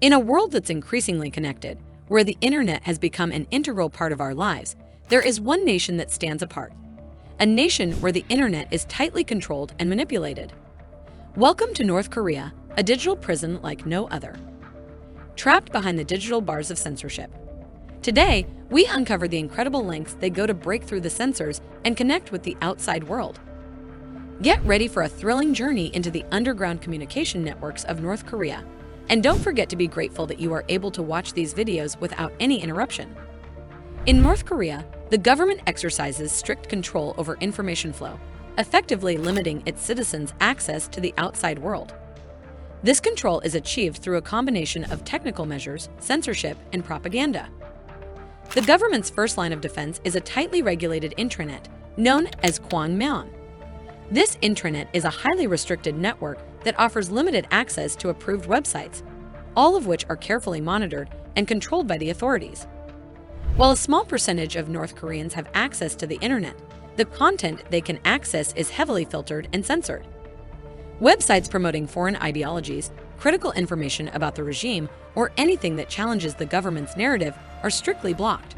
In a world that's increasingly connected, where the internet has become an integral part of our lives, there is one nation that stands apart. A nation where the internet is tightly controlled and manipulated. Welcome to North Korea, a digital prison like no other. Trapped behind the digital bars of censorship. Today, we uncover the incredible lengths they go to break through the censors and connect with the outside world. Get ready for a thrilling journey into the underground communication networks of North Korea. And don't forget to be grateful that you are able to watch these videos without any interruption. In North Korea, the government exercises strict control over information flow, effectively limiting its citizens' access to the outside world. This control is achieved through a combination of technical measures, censorship, and propaganda. The government's first line of defense is a tightly regulated intranet, known as Kwangmyeon. This intranet is a highly restricted network that offers limited access to approved websites, all of which are carefully monitored and controlled by the authorities. While a small percentage of North Koreans have access to the internet, the content they can access is heavily filtered and censored. Websites promoting foreign ideologies, critical information about the regime, or anything that challenges the government's narrative are strictly blocked.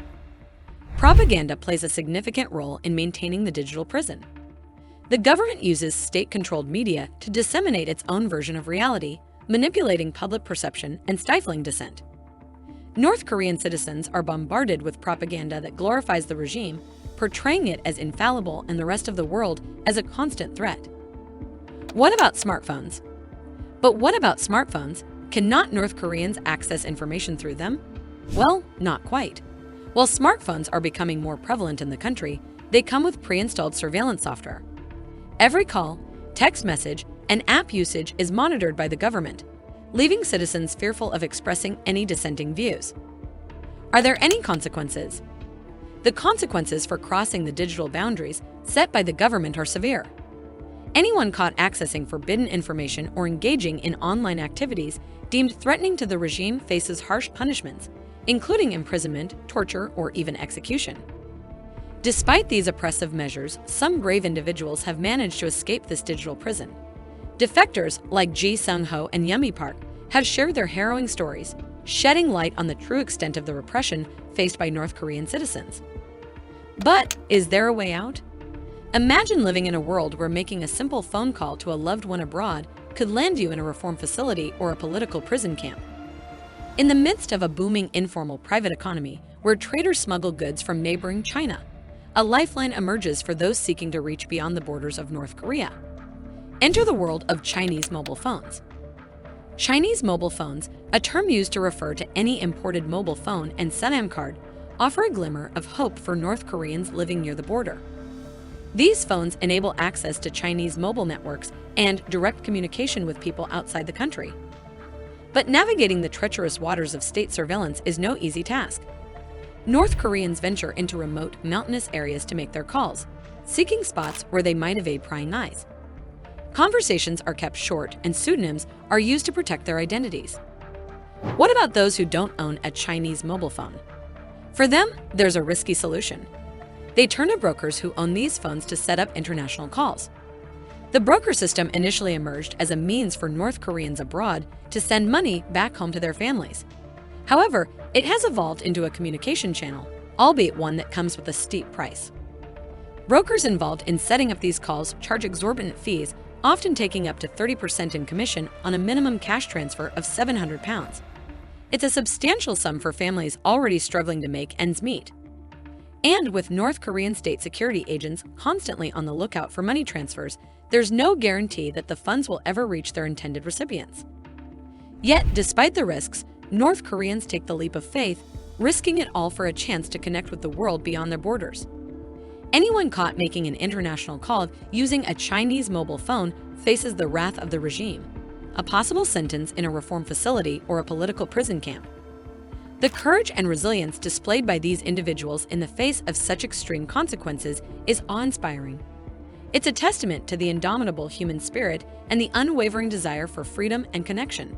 Propaganda plays a significant role in maintaining the digital prison. The government uses state-controlled media to disseminate its own version of reality, manipulating public perception and stifling dissent. North Korean citizens are bombarded with propaganda that glorifies the regime, portraying it as infallible and the rest of the world as a constant threat. What about smartphones? But what about smartphones? Cannot North Koreans access information through them? Well, not quite. While smartphones are becoming more prevalent in the country, they come with pre-installed surveillance software. Every call, text message, and app usage is monitored by the government, leaving citizens fearful of expressing any dissenting views. Are there any consequences? The consequences for crossing the digital boundaries set by the government are severe. Anyone caught accessing forbidden information or engaging in online activities deemed threatening to the regime faces harsh punishments, including imprisonment, torture, or even execution. Despite these oppressive measures, some brave individuals have managed to escape this digital prison. Defectors like Ji Sung-ho and Yumi Park have shared their harrowing stories, shedding light on the true extent of the repression faced by North Korean citizens. But is there a way out? Imagine living in a world where making a simple phone call to a loved one abroad could land you in a reform facility or a political prison camp. In the midst of a booming informal private economy where traders smuggle goods from neighboring China, a lifeline emerges for those seeking to reach beyond the borders of North Korea. Enter the world of Chinese mobile phones. Chinese mobile phones, a term used to refer to any imported mobile phone and SIM card, offer a glimmer of hope for North Koreans living near the border. These phones enable access to Chinese mobile networks and direct communication with people outside the country. But navigating the treacherous waters of state surveillance is no easy task. North Koreans venture into remote, mountainous areas to make their calls, seeking spots where they might evade prying eyes. Conversations are kept short and pseudonyms are used to protect their identities. What about those who don't own a Chinese mobile phone? For them, there's a risky solution. They turn to brokers who own these phones to set up international calls. The broker system initially emerged as a means for North Koreans abroad to send money back home to their families. However, it has evolved into a communication channel, albeit one that comes with a steep price. Brokers involved in setting up these calls charge exorbitant fees, often taking up to 30% in commission on a minimum cash transfer of £700. It's a substantial sum for families already struggling to make ends meet. And with North Korean state security agents constantly on the lookout for money transfers, there's no guarantee that the funds will ever reach their intended recipients. Yet, despite the risks, North Koreans take the leap of faith, risking it all for a chance to connect with the world beyond their borders. Anyone caught making an international call using a Chinese mobile phone faces the wrath of the regime, a possible sentence in a reform facility or a political prison camp. The courage and resilience displayed by these individuals in the face of such extreme consequences is awe-inspiring. It's a testament to the indomitable human spirit and the unwavering desire for freedom and connection.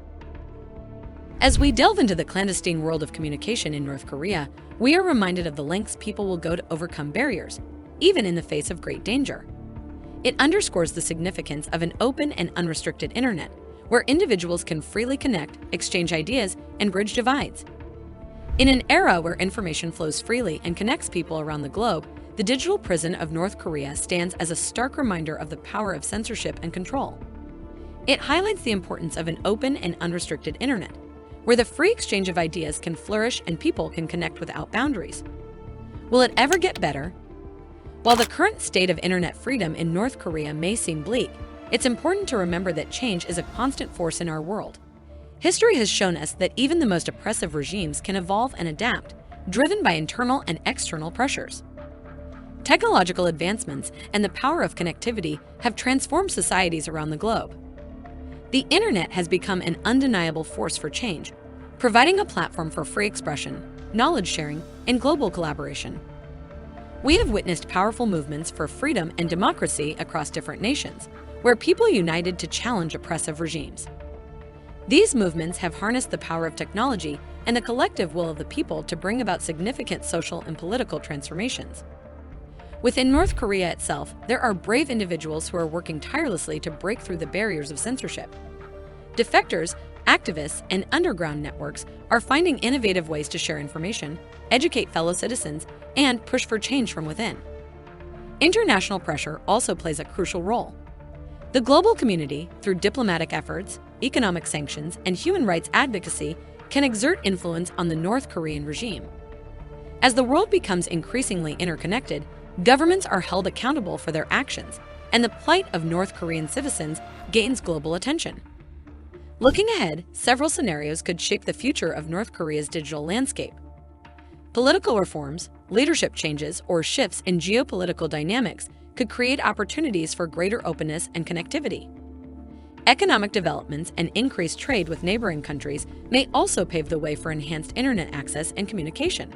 As we delve into the clandestine world of communication in North Korea, we are reminded of the lengths people will go to overcome barriers, even in the face of great danger. It underscores the significance of an open and unrestricted internet, where individuals can freely connect, exchange ideas, and bridge divides. In an era where information flows freely and connects people around the globe, the digital prison of North Korea stands as a stark reminder of the power of censorship and control. It highlights the importance of an open and unrestricted internet, where the free exchange of ideas can flourish and people can connect without boundaries. Will it ever get better? While the current state of internet freedom in North Korea may seem bleak, it's important to remember that change is a constant force in our world. History has shown us that even the most oppressive regimes can evolve and adapt, driven by internal and external pressures. Technological advancements and the power of connectivity have transformed societies around the globe. The internet has become an undeniable force for change, providing a platform for free expression, knowledge sharing, and global collaboration. We have witnessed powerful movements for freedom and democracy across different nations, where people united to challenge oppressive regimes. These movements have harnessed the power of technology and the collective will of the people to bring about significant social and political transformations. Within North Korea itself, there are brave individuals who are working tirelessly to break through the barriers of censorship. Defectors, activists, and underground networks are finding innovative ways to share information, educate fellow citizens, and push for change from within. International pressure also plays a crucial role. The global community, through diplomatic efforts, economic sanctions, and human rights advocacy, can exert influence on the North Korean regime. As the world becomes increasingly interconnected, governments are held accountable for their actions, and the plight of North Korean citizens gains global attention. Looking ahead, several scenarios could shape the future of North Korea's digital landscape. Political reforms, leadership changes, or shifts in geopolitical dynamics could create opportunities for greater openness and connectivity. Economic developments and increased trade with neighboring countries may also pave the way for enhanced internet access and communication.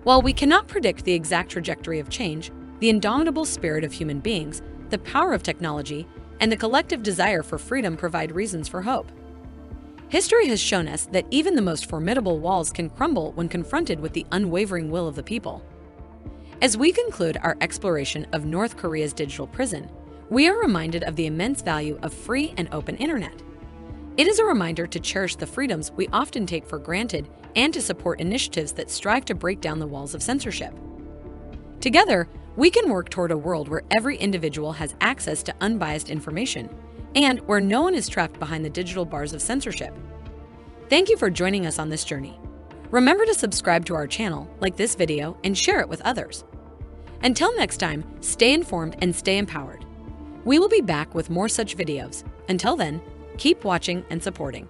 While we cannot predict the exact trajectory of change, the indomitable spirit of human beings, the power of technology, and the collective desire for freedom provide reasons for hope. History has shown us that even the most formidable walls can crumble when confronted with the unwavering will of the people. As we conclude our exploration of North Korea's digital prison, we are reminded of the immense value of free and open internet. It is a reminder to cherish the freedoms we often take for granted and to support initiatives that strive to break down the walls of censorship. Together, we can work toward a world where every individual has access to unbiased information and where no one is trapped behind the digital bars of censorship. Thank you for joining us on this journey. Remember to subscribe to our channel, like this video, and share it with others. Until next time, stay informed and stay empowered. We will be back with more such videos. Until then, keep watching and supporting.